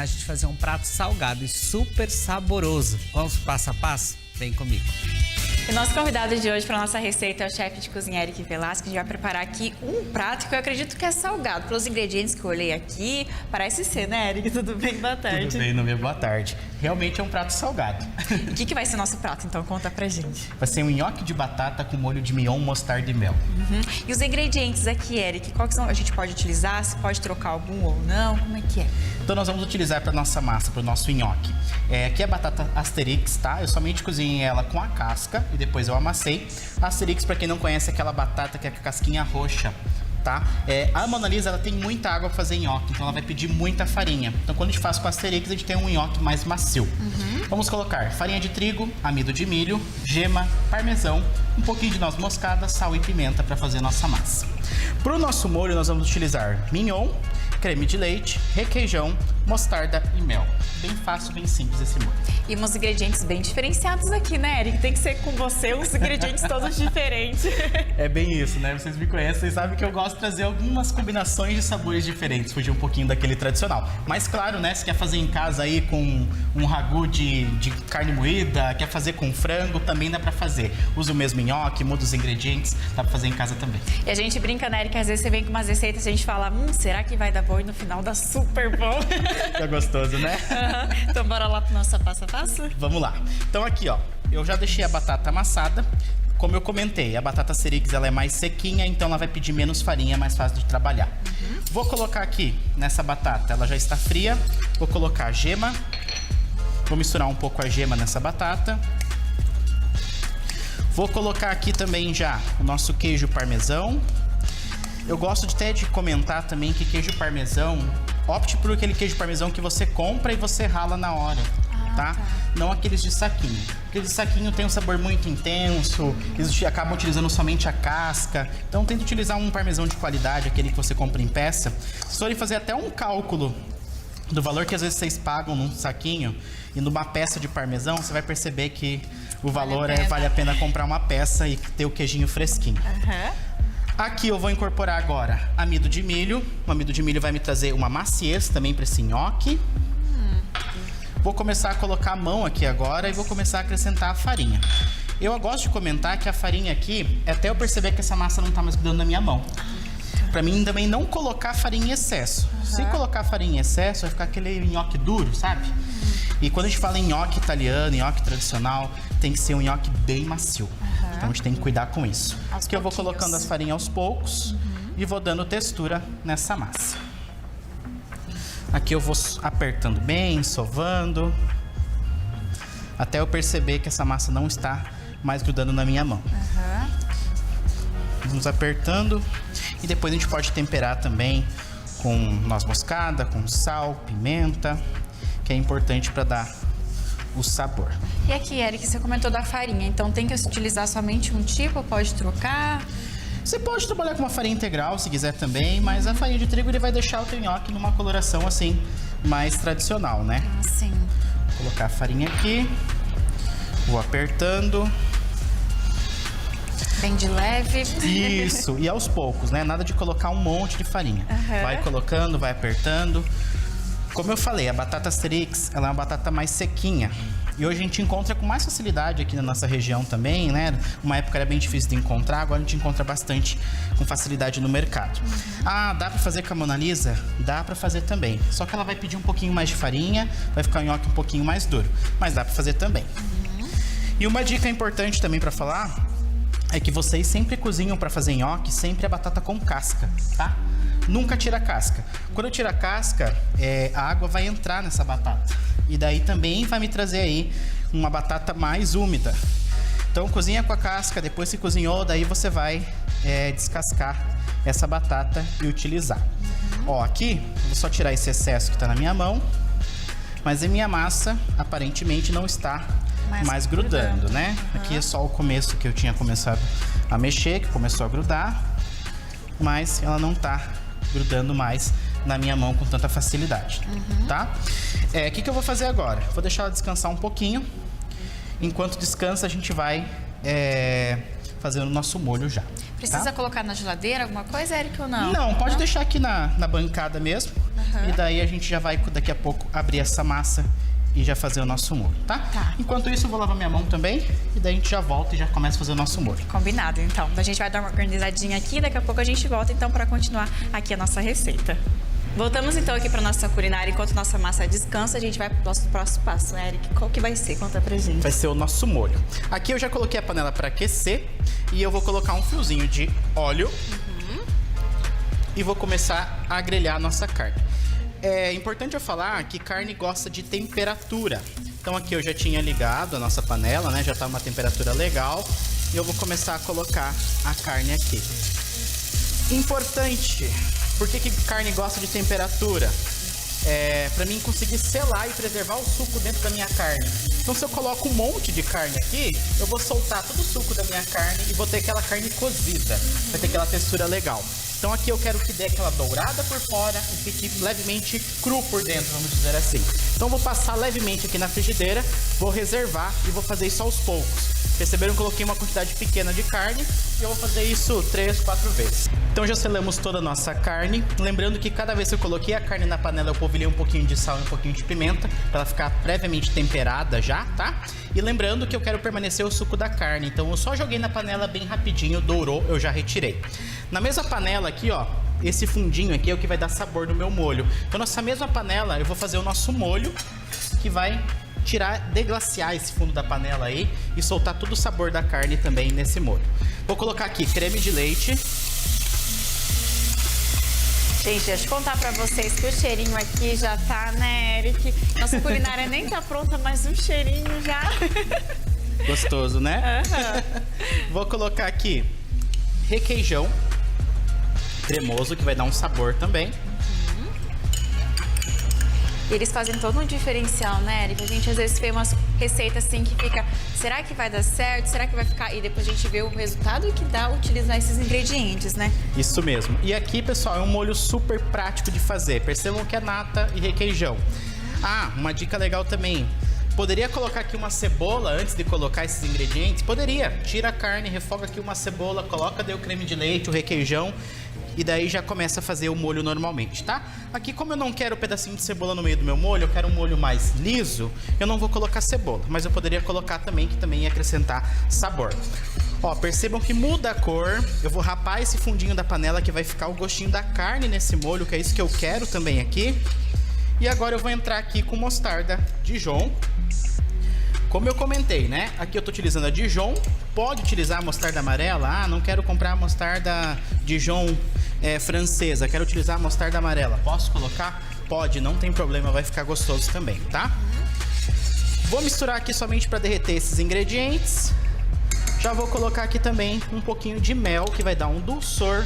a gente fazer um prato salgado e super saboroso. Vamos pro passo a passo? Vem comigo. E o nosso convidado de hoje para a nossa receita é o chefe de cozinha Eric Velasquez. Vai preparar aqui um prato que eu acredito que é salgado. Pelos ingredientes que eu olhei aqui, parece ser, né, Eric? Tudo bem? Boa tarde. Tudo bem, Noemi? Boa tarde. Realmente é um prato salgado. E o que vai ser nosso prato, então? Conta pra gente. Vai ser um nhoque de batata com molho de mignon, mostarda e mel. E os ingredientes aqui, Eric, quais a gente pode utilizar? Se pode trocar algum ou não? Como é que é? Então nós vamos utilizar para nossa massa, para o nosso nhoque. Aqui é a batata Asterix, tá? Eu somente cozinhei ela com a casca e depois eu amassei. Asterix, para quem não conhece, é aquela batata que é com a casquinha roxa, tá? A Mona Lisa, ela tem muita água para fazer nhoque, então ela vai pedir muita farinha. Então quando a gente faz com a Asterix, a gente tem um nhoque mais macio. Vamos colocar farinha de trigo, amido de milho, gema, parmesão, um pouquinho de noz moscada, sal e pimenta para fazer a nossa massa. Para o nosso molho, nós vamos utilizar mignon, creme de leite, requeijão, mostarda e mel. Bem fácil, bem simples esse molho. E uns ingredientes bem diferenciados aqui, né, Eric? Tem que ser com você uns ingredientes todos diferentes. É bem isso, né? Vocês me conhecem, vocês sabem que eu gosto de trazer algumas combinações de sabores diferentes, fugir um pouquinho daquele tradicional. Mas claro, né, se quer fazer em casa aí com um ragu de carne moída, quer fazer com frango, também dá pra fazer. Usa o mesmo nhoque, muda os ingredientes, dá pra fazer em casa também. E a gente brinca, né, Eric? Às vezes você vem com umas receitas e a gente fala, será que vai dar bom? E no final dá super bom. Tá gostoso, né? Então bora lá pro nosso passo a passo? Vamos lá. Então aqui, ó, eu já deixei a batata amassada. Como eu comentei, a batata Asterix ela é mais sequinha, então ela vai pedir menos farinha, é mais fácil de trabalhar. Vou colocar aqui nessa batata, ela já está fria. Vou colocar a gema. Vou misturar um pouco a gema nessa batata. Vou colocar aqui também já o nosso queijo parmesão. Eu gosto até de comentar também que queijo parmesão, opte por aquele queijo parmesão que você compra e você rala na hora, tá? Não aqueles de saquinho. Aqueles de saquinho tem um sabor muito intenso, eles acabam utilizando somente a casca. Então tente utilizar um parmesão de qualidade, aquele que você compra em peça. Se forem fazer até um cálculo do valor que às vezes vocês pagam num saquinho e numa peça de parmesão, você vai perceber que o valor vale a pena comprar uma peça e ter o queijinho fresquinho. Aqui eu vou incorporar agora amido de milho. O amido de milho vai me trazer uma maciez também para esse nhoque. Vou começar a colocar a mão aqui agora e vou começar a acrescentar a farinha. Eu gosto de comentar que a farinha aqui, até eu perceber que essa massa não tá mais grudando na minha mão. Pra mim também não colocar farinha em excesso. Se colocar farinha em excesso, vai ficar aquele nhoque duro, sabe? E quando a gente fala em nhoque italiano, nhoque tradicional, tem que ser um nhoque bem macio. Então a gente tem que cuidar com isso. Aqui eu vou colocando as farinhas aos poucos e vou dando textura nessa massa. Aqui eu vou apertando bem, sovando, até eu perceber que essa massa não está mais grudando na minha mão. Vamos apertando e depois a gente pode temperar também com noz moscada, com sal, pimenta, que é importante para dar o sabor. E aqui, Eric, você comentou da farinha, então tem que utilizar somente um tipo, pode trocar? Você pode trabalhar com uma farinha integral, se quiser também, mas a farinha de trigo ele vai deixar o teu nhoque numa coloração assim, mais tradicional, né? Sim. Vou colocar a farinha aqui, vou apertando. Bem de leve. Isso, e aos poucos, né? Nada de colocar um monte de farinha. Vai colocando, vai apertando. Como eu falei, a batata Asterix, ela é uma batata mais sequinha. E hoje a gente encontra com mais facilidade aqui na nossa região também, né? Uma época era bem difícil de encontrar, agora a gente encontra bastante com facilidade no mercado. Dá pra fazer com a Mona Lisa? Dá pra fazer também. Só que ela vai pedir um pouquinho mais de farinha, vai ficar o nhoque um pouquinho mais duro. Mas dá pra fazer também. E uma dica importante também pra falar é que vocês sempre cozinham para fazer nhoque, sempre a batata com casca, tá? Nunca tira a casca. Quando eu tiro a casca, a água vai entrar nessa batata. E daí também vai me trazer aí uma batata mais úmida. Então cozinha com a casca, depois que cozinhou, daí você vai descascar essa batata e utilizar. Ó, aqui, eu vou só tirar esse excesso que tá na minha mão. Mas a minha massa, aparentemente, não está mais grudando, né? Aqui é só o começo que eu tinha começado a mexer, que começou a grudar, mas ela não tá grudando mais na minha mão com tanta facilidade, tá? O que eu vou fazer agora? Vou deixar ela descansar um pouquinho. Enquanto descansa, a gente vai fazendo o nosso molho já. Precisa colocar na geladeira alguma coisa, Eric, ou não? Não, pode deixar aqui na bancada mesmo. E daí a gente já vai, daqui a pouco, abrir essa massa e já fazer o nosso molho, tá? Tá. Enquanto isso, eu vou lavar minha mão também. E daí a gente já volta e já começa a fazer o nosso molho. Combinado, então. A gente vai dar uma organizadinha aqui, daqui a pouco a gente volta, então, para continuar aqui a nossa receita. Voltamos, então, aqui para nossa culinária. Enquanto nossa massa descansa, a gente vai pro nosso próximo passo, né, Eric? Qual que vai ser? Conta pra gente. Vai ser o nosso molho. Aqui eu já coloquei a panela para aquecer. E eu vou colocar um fiozinho de óleo. E vou começar a grelhar a nossa carne. É importante eu falar que carne gosta de temperatura. Então aqui eu já tinha ligado a nossa panela, né? Já tá uma temperatura legal. E eu vou começar a colocar a carne aqui. Importante, por que carne gosta de temperatura? Para mim conseguir selar e preservar o suco dentro da minha carne. Então se eu coloco um monte de carne aqui, eu vou soltar todo o suco da minha carne e vou ter aquela carne cozida. Vai ter aquela textura legal. Então aqui eu quero que dê aquela dourada por fora e fique levemente cru por dentro, vamos dizer assim. Então eu vou passar levemente aqui na frigideira, vou reservar e vou fazer isso aos poucos. Perceberam que eu coloquei uma quantidade pequena de carne e eu vou fazer isso 3, 4 vezes. Então já selamos toda a nossa carne. Lembrando que cada vez que eu coloquei a carne na panela, eu polvilhei um pouquinho de sal e um pouquinho de pimenta para ela ficar previamente temperada já, tá? E lembrando que eu quero permanecer o suco da carne. Então eu só joguei na panela bem rapidinho, dourou, eu já retirei. Na mesma panela aqui, ó, esse fundinho aqui é o que vai dar sabor no meu molho. Então nessa mesma panela eu vou fazer o nosso molho, que vai deglaciar esse fundo da panela aí e soltar todo o sabor da carne também nesse molho. Vou colocar aqui creme de leite. Gente, deixa eu contar pra vocês que o cheirinho aqui já tá, né, Eric? Nossa culinária nem tá pronta, mas o cheirinho já... Gostoso, né? Vou colocar aqui requeijão cremoso, que vai dar um sabor também. Eles fazem todo um diferencial, né, Eric? A gente às vezes vê umas receitas assim que fica, será que vai dar certo? Será que vai ficar? E depois a gente vê o resultado que dá utilizar esses ingredientes, né? Isso mesmo. E aqui, pessoal, é um molho super prático de fazer. Percebam que é nata e requeijão. Ah, uma dica legal também. Poderia colocar aqui uma cebola antes de colocar esses ingredientes? Poderia. Tira a carne, refoga aqui uma cebola, coloca daí o creme de leite, o requeijão. E daí já começa a fazer o molho normalmente, tá? Aqui, como eu não quero um pedacinho de cebola no meio do meu molho, eu quero um molho mais liso, eu não vou colocar cebola. Mas eu poderia colocar também, que também ia acrescentar sabor. Ó, percebam que muda a cor. Eu vou rapar esse fundinho da panela que vai ficar o gostinho da carne nesse molho, que é isso que eu quero também aqui. E agora eu vou entrar aqui com mostarda Dijon. Como eu comentei, né? Aqui eu tô utilizando a Dijon. Pode utilizar a mostarda amarela. Ah, não quero comprar a mostarda Dijon francesa. Quero utilizar a mostarda amarela. Posso colocar? Pode, não tem problema. Vai ficar gostoso também, tá? Vou misturar aqui somente para derreter esses ingredientes. Já vou colocar aqui também um pouquinho de mel, que vai dar um dulçor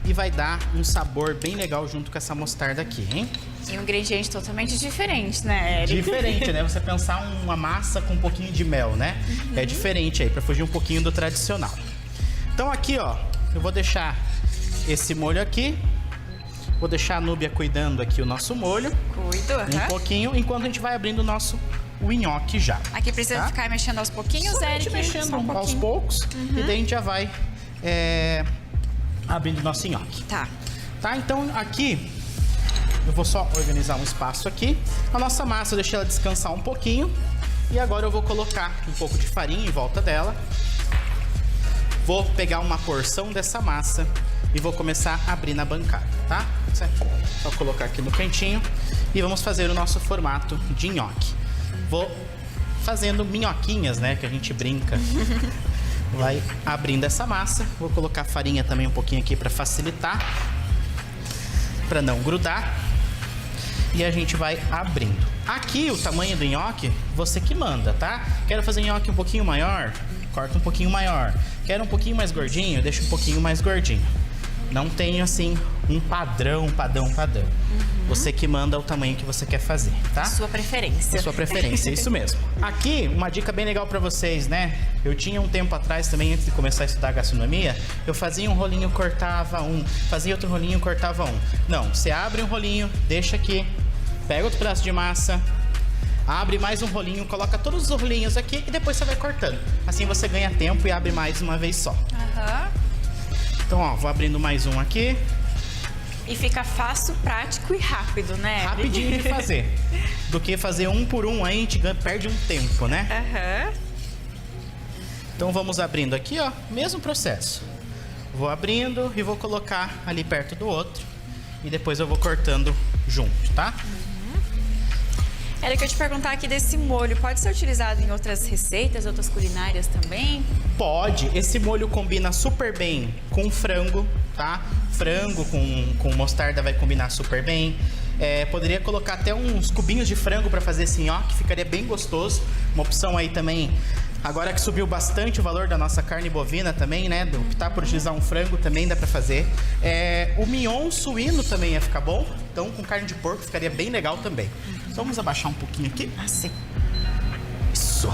e vai dar um sabor bem legal junto com essa mostarda aqui, hein? E um ingrediente totalmente diferente, né, Eric? Diferente, né? Você pensar uma massa com um pouquinho de mel, né? É diferente aí, pra fugir um pouquinho do tradicional. Então aqui, ó, eu vou deixar esse molho aqui. Vou deixar a Núbia cuidando aqui o nosso molho. Cuido, um pouquinho, enquanto a gente vai abrindo o nhoque já. Aqui precisa ficar mexendo aos pouquinhos, Eric? Mexendo aos poucos. E daí a gente já vai abrindo o nosso nhoque. Tá. Tá, então aqui... Eu vou só organizar um espaço aqui. A nossa massa eu deixei ela descansar um pouquinho. E agora eu vou colocar um pouco de farinha em volta dela. Vou pegar uma porção dessa massa e vou começar a abrir na bancada, tá? Só colocar aqui no cantinho. E vamos fazer o nosso formato de nhoque. Vou fazendo minhoquinhas, né? Que a gente brinca. Vai abrindo essa massa. Vou colocar farinha também um pouquinho aqui para facilitar. Para não grudar. E a gente vai abrindo. Aqui o tamanho do nhoque, você que manda, tá? Quero fazer nhoque um pouquinho maior, corta um pouquinho maior. Quero um pouquinho mais gordinho, deixa um pouquinho mais gordinho. Não tenho assim um padrão. Você que manda o tamanho que você quer fazer, tá? Sua preferência. Sua preferência, isso mesmo. Aqui, uma dica bem legal pra vocês, né? Eu tinha um tempo atrás também, antes de começar a estudar gastronomia, eu fazia um rolinho, cortava um, fazia outro rolinho, cortava um. Não, você abre um rolinho, deixa aqui, pega outro pedaço de massa, abre mais um rolinho, coloca todos os rolinhos aqui e depois você vai cortando. Assim você ganha tempo e abre mais uma vez só. Aham. Então, ó, vou abrindo mais um aqui. E fica fácil, prático e rápido, né? Rapidinho de fazer. Do que fazer um por um, aí a gente perde um tempo, né? Aham. Então vamos abrindo aqui, ó, mesmo processo. Vou abrindo e vou colocar ali perto do outro. E depois eu vou cortando junto, tá? Érica, eu te perguntar aqui desse molho, pode ser utilizado em outras receitas, outras culinárias também? Pode, esse molho combina super bem com frango, tá? Frango com mostarda vai combinar super bem. Poderia colocar até uns cubinhos de frango para fazer esse nhoque, ficaria bem gostoso. Uma opção aí também, agora que subiu bastante o valor da nossa carne bovina também, né? Optar por utilizar um frango também dá para fazer. O mignon suíno também ia ficar bom, então com carne de porco ficaria bem legal também. Então vamos abaixar um pouquinho aqui. Assim. Isso.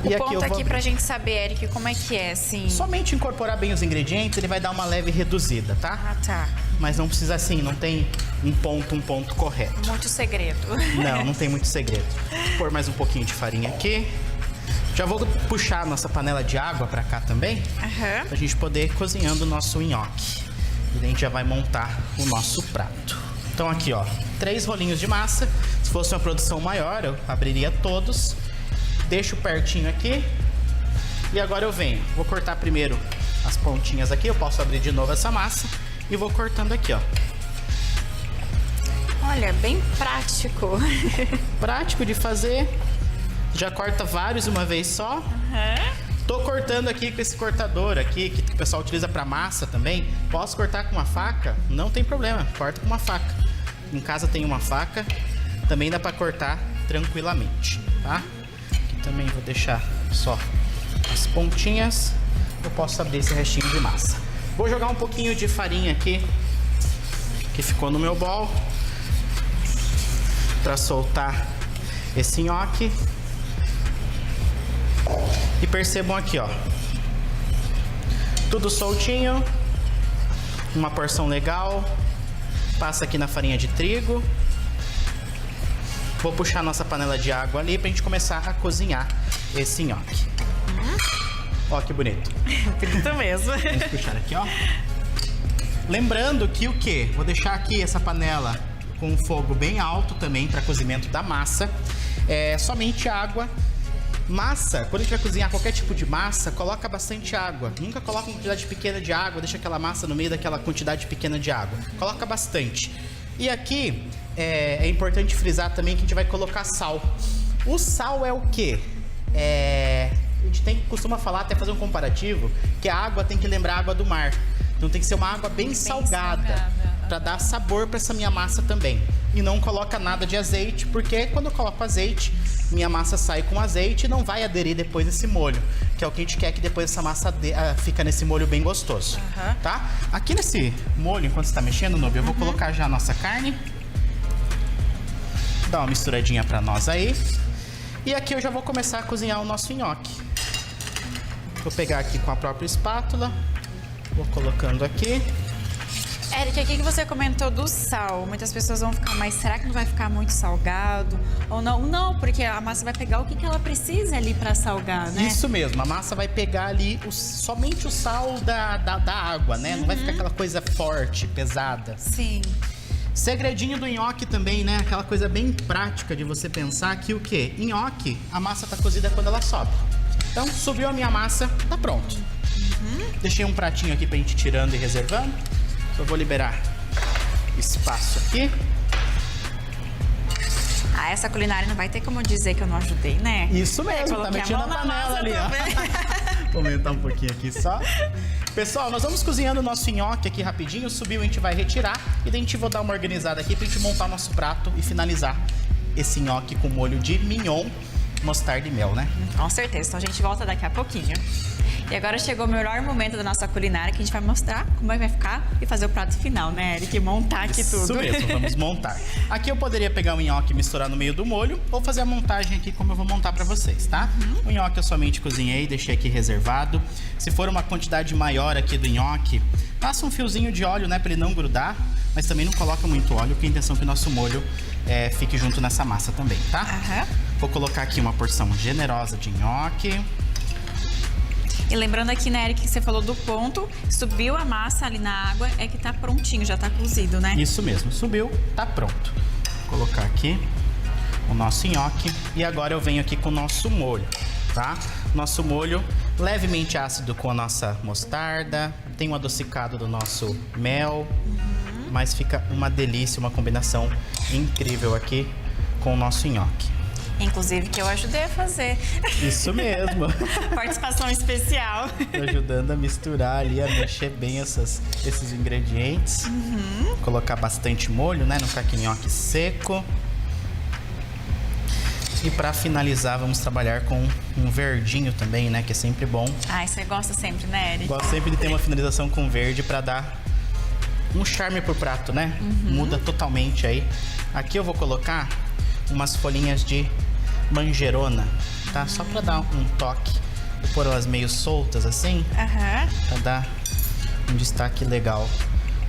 O ponto aqui pra gente saber, Eric, como é que é, assim? Somente incorporar bem os ingredientes, ele vai dar uma leve reduzida, tá? Ah, tá. Mas não precisa assim, não tem um ponto correto. Muito segredo. Não tem muito segredo. Vou pôr mais um pouquinho de farinha aqui. Já vou puxar a nossa panela de água pra cá também, pra gente poder ir cozinhando o nosso nhoque. E daí a gente já vai montar o nosso prato. Então aqui, ó, 3 rolinhos de massa. Se fosse uma produção maior, eu abriria todos. Deixo pertinho aqui. E agora eu venho. Vou cortar primeiro as pontinhas aqui. Eu posso abrir de novo essa massa. E vou cortando aqui, ó. Olha, bem prático. Prático de fazer. Já corta vários uma vez só. Tô cortando aqui com esse cortador aqui, que o pessoal utiliza para massa também. Posso cortar com uma faca? Não tem problema, corta com uma faca. Em casa tem uma faca, também dá para cortar tranquilamente, tá? Aqui também vou deixar só as pontinhas. Eu posso abrir esse restinho de massa. Vou jogar um pouquinho de farinha aqui, que ficou no meu bol, para soltar esse nhoque. E percebam aqui, ó, tudo soltinho, uma porção legal. Passa aqui na farinha de trigo. Vou puxar nossa panela de água ali pra gente começar a cozinhar esse nhoque. Ó que bonito. Bonito mesmo. Vamos puxar aqui, ó. Lembrando que o quê? Vou deixar aqui essa panela com o fogo bem alto também para cozimento da massa. Somente água. Massa, quando a gente vai cozinhar qualquer tipo de massa, coloca bastante água. Nunca coloca uma quantidade pequena de água, deixa aquela massa no meio daquela quantidade pequena de água. Coloca bastante. E aqui é importante frisar também que a gente vai colocar sal. O sal é o quê? A gente costuma falar, até fazer um comparativo, que a água tem que lembrar a água do mar. Então tem que ser uma água bem salgada para dar sabor para essa minha massa também. E não coloca nada de azeite, porque quando eu coloco azeite, minha massa sai com azeite e não vai aderir depois nesse molho, que é o que a gente quer, que depois essa massa fica nesse molho bem gostoso, tá? Aqui nesse molho, enquanto você tá mexendo, Nubia, eu vou colocar já a nossa carne. Dá uma misturadinha para nós aí. E aqui eu já vou começar a cozinhar o nosso nhoque. Vou pegar aqui com a própria espátula, vou colocando aqui. Eric, aqui que você comentou do sal, muitas pessoas vão ficar, mas será que não vai ficar muito salgado? Ou não? Não, porque a massa vai pegar o que ela precisa ali para salgar, né? Isso mesmo, a massa vai pegar ali somente o sal da água, né? Não vai ficar aquela coisa forte, pesada. Sim. Segredinho do nhoque também, né? Aquela coisa bem prática de você pensar que o quê? Nhoque, a massa tá cozida quando ela sobe. Então, subiu a minha massa, tá pronto. Deixei um pratinho aqui pra gente ir tirando e reservando. Eu vou liberar espaço aqui. Essa culinária não vai ter como dizer que eu não ajudei, né? Isso mesmo, tá mexendo na panela ali, ó. Vou aumentar um pouquinho aqui só. Pessoal, nós vamos cozinhando o nosso nhoque aqui rapidinho. Subiu, a gente vai retirar. E daí a gente vai dar uma organizada aqui pra gente montar o nosso prato e finalizar esse nhoque com molho de mignon, mostarda e mel, né? Com certeza. Então a gente volta daqui a pouquinho. E agora chegou o melhor momento da nossa culinária, que a gente vai mostrar como vai ficar e fazer o prato final, né, Eric? Montar aqui tudo. Isso mesmo, vamos montar. Aqui eu poderia pegar o nhoque e misturar no meio do molho, ou fazer a montagem aqui como eu vou montar pra vocês, tá? O nhoque eu somente cozinhei, deixei aqui reservado. Se for uma quantidade maior aqui do nhoque, passa um fiozinho de óleo, né, pra ele não grudar, mas também não coloca muito óleo, porque a intenção é que o nosso molho fique junto nessa massa também, tá? Vou colocar aqui uma porção generosa de nhoque. E lembrando aqui, né, Eric, que você falou do ponto, subiu a massa ali na água, é que tá prontinho, já tá cozido, né? Isso mesmo, subiu, tá pronto. Vou colocar aqui o nosso nhoque e agora eu venho aqui com o nosso molho, tá? Nosso molho levemente ácido com a nossa mostarda, tem um adocicado do nosso mel, mas fica uma delícia, uma combinação incrível aqui com o nosso nhoque. Inclusive que eu ajudei a fazer. Isso mesmo. Participação especial. Tô ajudando a misturar ali, a mexer bem esses ingredientes. Colocar bastante molho, né? Não ficar aquele nhoque seco. E para finalizar, vamos trabalhar com um verdinho também, né? Que é sempre bom. Ai, você gosta sempre, né, Eric? Gosto sempre de ter uma finalização com verde para dar um charme pro prato, né? Muda totalmente aí. Aqui eu vou colocar umas folhinhas de manjerona, tá? Só para dar um toque. Vou pôr elas meio soltas assim, para dar um destaque legal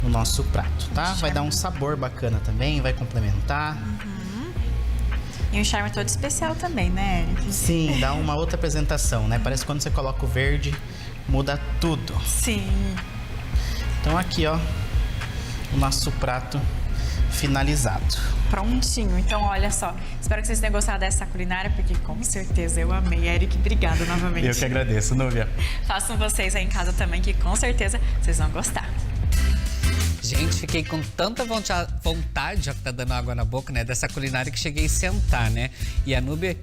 no nosso prato, tá? Vai dar um sabor bacana também, vai complementar. E um charme todo especial também, né, Eric? Sim, dá uma outra apresentação, né? Parece que quando você coloca o verde, muda tudo. Sim. Então aqui, ó, o nosso prato finalizado. Prontinho. Então, olha só. Espero que vocês tenham gostado dessa culinária, porque com certeza eu amei. Eric, obrigada novamente. Eu que agradeço, Núbia. Façam vocês aí em casa também, que com certeza vocês vão gostar. Gente, fiquei com tanta vontade, já que tá dando água na boca, né? Dessa culinária que cheguei a sentar, né? E a Núbia